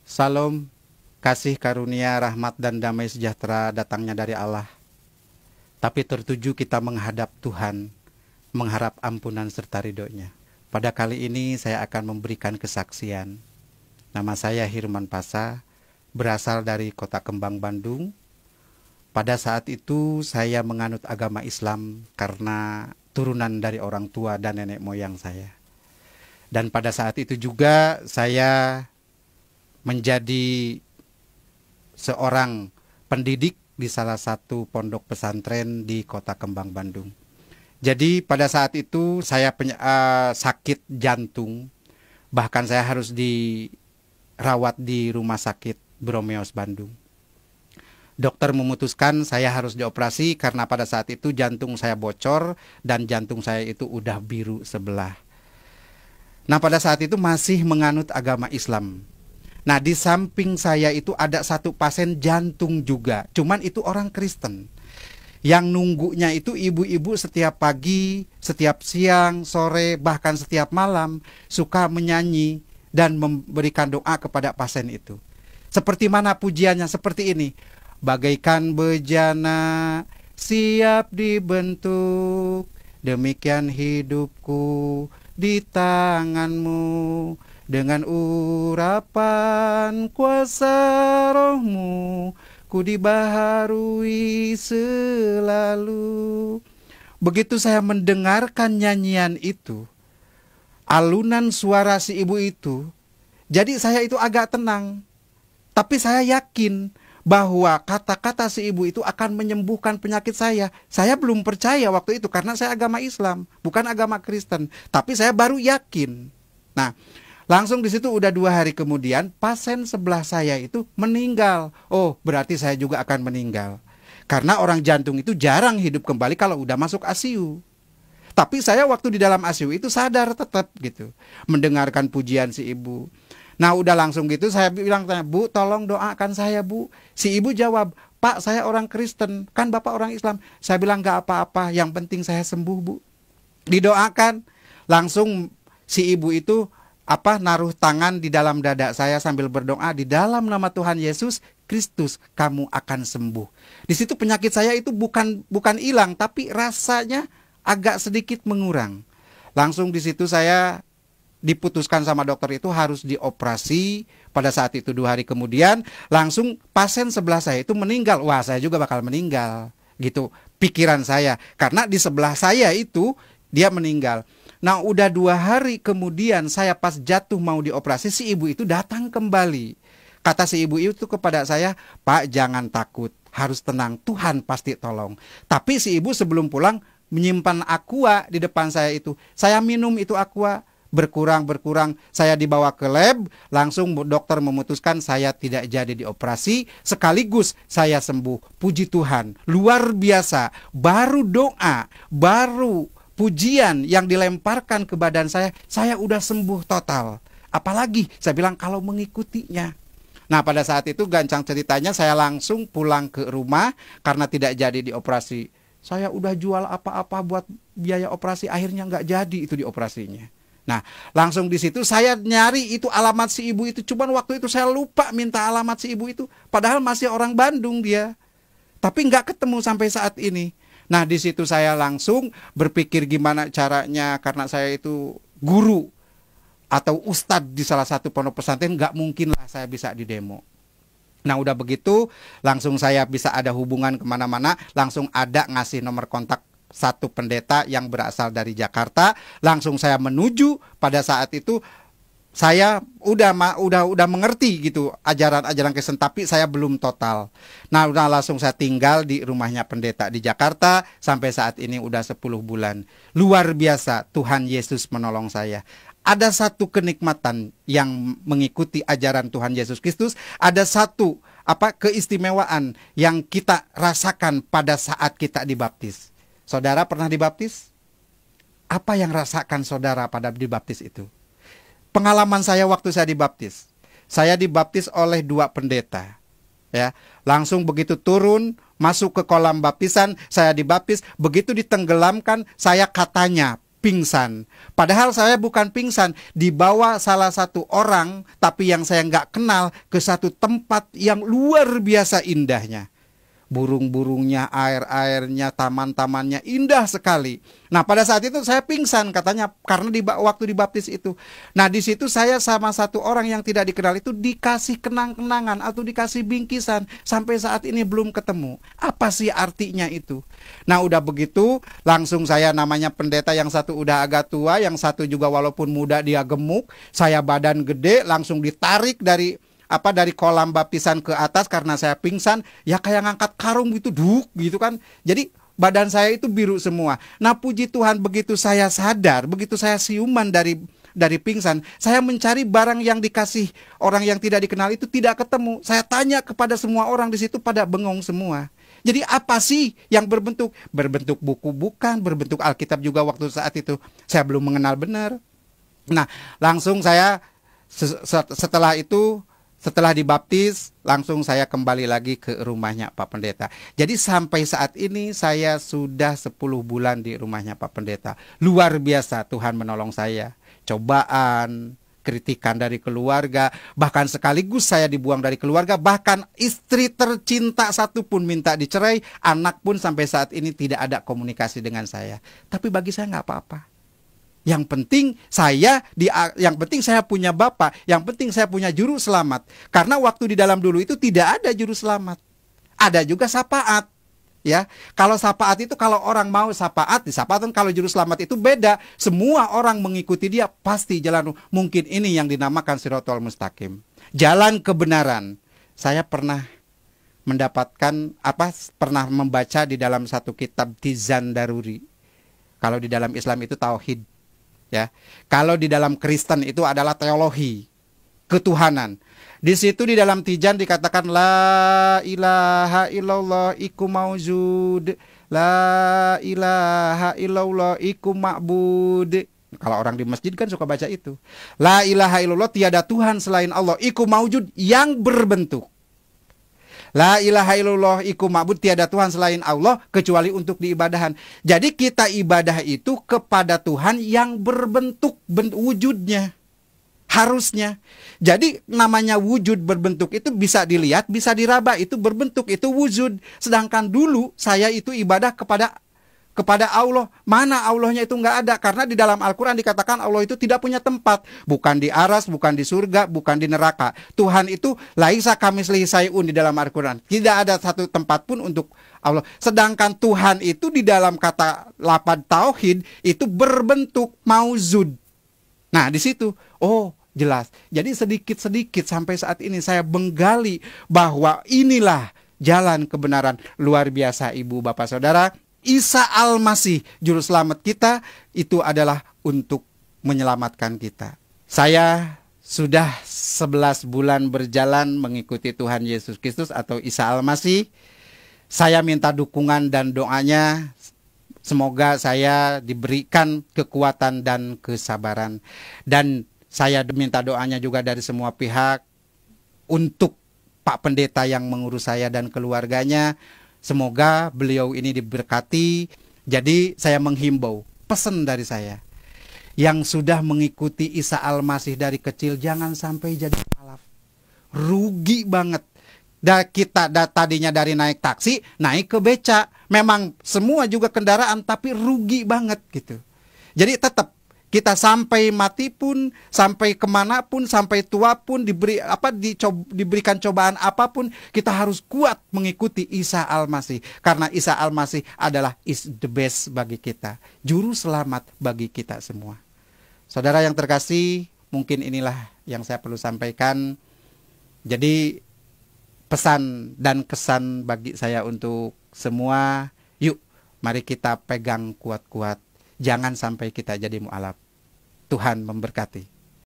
Salam, kasih karunia, rahmat dan damai sejahtera datangnya dari Allah. Tapi tertuju kita menghadap Tuhan, mengharap ampunan serta ridhonya. Pada kali ini saya akan memberikan kesaksian. Nama saya Hirman Pasa, berasal dari Kota Kembang, Bandung. Pada saat itu saya menganut agama Islam karena turunan dari orang tua dan nenek moyang saya. Dan pada saat itu juga saya menjadi seorang pendidik di salah satu pondok pesantren di Kota Kembang, Bandung. Jadi pada saat itu saya sakit jantung, bahkan saya harus dirawat di rumah sakit Bromeos, Bandung. Dokter memutuskan saya harus dioperasi karena pada saat itu jantung saya bocor dan jantung saya itu udah biru sebelah. Nah, pada saat itu masih menganut agama Islam. Nah, di samping saya itu ada satu pasien jantung juga, cuman itu orang Kristen. Yang nunggunya itu ibu-ibu setiap pagi, setiap siang, sore, bahkan setiap malam suka menyanyi dan memberikan doa kepada pasien itu. Seperti mana pujiannya? Seperti ini. Bagaikan bejana siap dibentuk, demikian hidupku di tanganmu. Dengan urapan kuasa rohmu, ku dibaharui selalu. Begitu saya mendengarkan nyanyian itu, alunan suara si ibu itu, jadi saya itu agak tenang. Tapi saya yakin bahwa kata-kata si ibu itu akan menyembuhkan penyakit saya. Saya belum percaya waktu itu karena saya agama Islam, bukan agama Kristen. Tapi saya baru yakin. Nah, langsung di situ udah 2 hari kemudian pasien sebelah saya itu meninggal. Oh, berarti saya juga akan meninggal. Karena orang jantung itu jarang hidup kembali kalau udah masuk ICU. Tapi saya waktu di dalam ICU itu sadar tetap gitu, mendengarkan pujian si ibu. Nah, udah langsung gitu saya bilang, "Bu, tolong doakan saya, Bu." Si ibu jawab, "Pak, saya orang Kristen, kan Bapak orang Islam." Saya bilang, "Gak apa-apa, yang penting saya sembuh, Bu." Didoakan. Langsung si ibu itu naruh tangan di dalam dada saya sambil berdoa, "Di dalam nama Tuhan Yesus Kristus kamu akan sembuh." Di situ penyakit saya itu bukan hilang, tapi rasanya agak sedikit mengurang. Langsung di situ saya diputuskan sama dokter itu harus dioperasi. Pada saat itu 2 hari kemudian langsung pasien sebelah saya itu meninggal. Wah, saya juga bakal meninggal gitu pikiran saya, karena di sebelah saya itu dia meninggal. Nah, udah 2 hari kemudian saya pas jatuh mau dioperasi, si ibu itu datang kembali. Kata si ibu itu kepada saya, "Pak, jangan takut, harus tenang, Tuhan pasti tolong." Tapi si ibu sebelum pulang menyimpan aqua di depan saya itu. Saya minum itu aqua, berkurang, saya dibawa ke lab, langsung dokter memutuskan saya tidak jadi dioperasi, sekaligus saya sembuh. Puji Tuhan, luar biasa. Baru doa, baru pujian yang dilemparkan ke badan saya udah sembuh total. Apalagi saya bilang kalau mengikutinya. Nah, pada saat itu gancang ceritanya saya langsung pulang ke rumah karena tidak jadi dioperasi. Saya udah jual apa-apa buat biaya operasi, akhirnya nggak jadi itu dioperasinya. Nah, langsung di situ saya nyari itu alamat si ibu itu. Cuman waktu itu saya lupa minta alamat si ibu itu. Padahal masih orang Bandung dia. Tapi nggak ketemu sampai saat ini. Nah, di situ saya langsung berpikir gimana caranya. Karena saya itu guru atau ustadz di salah satu pondok pesantren. Nggak mungkin lah saya bisa didemo. Nah, udah begitu langsung saya bisa ada hubungan kemana-mana. Langsung ada ngasih nomor kontak satu pendeta yang berasal dari Jakarta. Langsung saya menuju. Pada saat itu saya udah mengerti gitu ajaran-ajaran Kristen, tapi saya belum total. Nah, udah langsung saya tinggal di rumahnya pendeta di Jakarta sampai saat ini udah 10 bulan. Luar biasa, Tuhan Yesus menolong saya. Ada satu kenikmatan yang mengikuti ajaran Tuhan Yesus Kristus. Ada satu keistimewaan yang kita rasakan pada saat kita dibaptis. Saudara pernah dibaptis? Apa yang rasakan saudara pada dibaptis itu? Pengalaman saya waktu saya dibaptis. Saya dibaptis oleh 2 pendeta. Ya, langsung begitu turun, masuk ke kolam baptisan, saya dibaptis. Begitu ditenggelamkan, saya katanya pingsan. Padahal saya bukan pingsan, dibawa salah satu orang, tapi yang saya nggak kenal, ke satu tempat yang luar biasa indahnya. Burung-burungnya, air-airnya, taman-tamannya indah sekali. Nah, pada saat itu saya pingsan katanya karena waktu dibaptis itu. Nah, di situ saya sama satu orang yang tidak dikenal itu dikasih kenang-kenangan atau dikasih bingkisan, sampai saat ini belum ketemu. Apa sih artinya itu? Nah, udah begitu langsung saya, namanya pendeta, yang satu udah agak tua, yang satu juga walaupun muda dia gemuk, saya badan gede, langsung ditarik dari kolam baptisan ke atas karena saya pingsan, ya kayak ngangkat karung gitu, duk gitu kan. Jadi badan saya itu biru semua. Nah, puji Tuhan, begitu saya sadar, begitu saya siuman dari pingsan, saya mencari barang yang dikasih orang yang tidak dikenal itu, tidak ketemu. Saya tanya kepada semua orang di situ, pada bengong semua. Jadi apa sih yang berbentuk buku bukan, berbentuk Alkitab juga waktu saat itu saya belum mengenal benar. Nah, langsung saya setelah itu, setelah dibaptis, langsung saya kembali lagi ke rumahnya Pak Pendeta. Jadi sampai saat ini saya sudah 10 bulan di rumahnya Pak Pendeta. Luar biasa Tuhan menolong saya. Cobaan, kritikan dari keluarga, bahkan sekaligus saya dibuang dari keluarga, bahkan istri tercinta satu pun minta dicerai, anak pun sampai saat ini tidak ada komunikasi dengan saya. Tapi bagi saya nggak apa-apa. Yang penting saya punya Bapa, yang penting saya punya juru selamat. Karena waktu di dalam dulu itu tidak ada juru selamat. Ada juga syafaat. Ya, kalau syafaat itu kalau orang mau syafaat, di syafaat, kalau juru selamat itu beda. Semua orang mengikuti dia pasti jalan. Mungkin ini yang dinamakan Shirathul Mustaqim, jalan kebenaran. Saya pernah pernah membaca di dalam satu kitab Tizan Daruri. Kalau di dalam Islam itu tauhid. Ya, kalau di dalam Kristen itu adalah teologi ketuhanan. Di situ di dalam Tijan dikatakan la ilaha illallah iku maujud, la ilaha illallah iku ma'bud. Kalau orang di masjid kan suka baca itu. La ilaha illallah, tiada Tuhan selain Allah, iku maujud, yang berbentuk. La ilaha illallah iku ma'bud, tiada Tuhan selain Allah kecuali untuk diibadahan. Jadi kita ibadah itu kepada Tuhan yang berbentuk wujudnya. Harusnya. Jadi namanya wujud berbentuk itu bisa dilihat, bisa diraba, itu berbentuk, itu wujud. Sedangkan dulu saya itu ibadah kepada Allah. Mana Allahnya itu nggak ada. Karena di dalam Al-Quran dikatakan Allah itu tidak punya tempat. Bukan di aras, bukan di surga, bukan di neraka. Tuhan itu laisa kamitslihi syai'un di dalam Al-Quran. Tidak ada satu tempat pun untuk Allah. Sedangkan Tuhan itu di dalam kata lafaz tauhid itu berbentuk mauzud. Nah, di situ, jelas. Jadi sedikit-sedikit sampai saat ini saya menggali bahwa inilah jalan kebenaran. Luar biasa, Ibu, Bapak, Saudara. Isa Al-Masih, juru selamat kita, itu adalah untuk menyelamatkan kita. Saya sudah 11 bulan berjalan mengikuti Tuhan Yesus Kristus atau Isa Al-Masih. Saya minta dukungan dan doanya. Semoga saya diberikan kekuatan dan kesabaran. Dan saya minta doanya juga dari semua pihak untuk Pak Pendeta yang mengurus saya dan keluarganya. Semoga beliau ini diberkati. Jadi saya menghimbau, pesan dari saya, yang sudah mengikuti Isa Al-Masih dari kecil, jangan sampai jadi mualaf. Rugi banget. Kita tadinya dari naik taksi, naik ke beca. Memang semua juga kendaraan, tapi rugi banget gitu. Jadi tetap kita sampai mati pun, sampai kemanapun, sampai tua pun, diberikan cobaan apapun, kita harus kuat mengikuti Isa Al-Masih. Karena Isa Al-Masih adalah is the best bagi kita, juru selamat bagi kita semua. Saudara yang terkasih, mungkin inilah yang saya perlu sampaikan. Jadi pesan dan kesan bagi saya untuk semua, yuk mari kita pegang kuat-kuat. Jangan sampai kita jadi mu'alaf. Tuhan memberkati.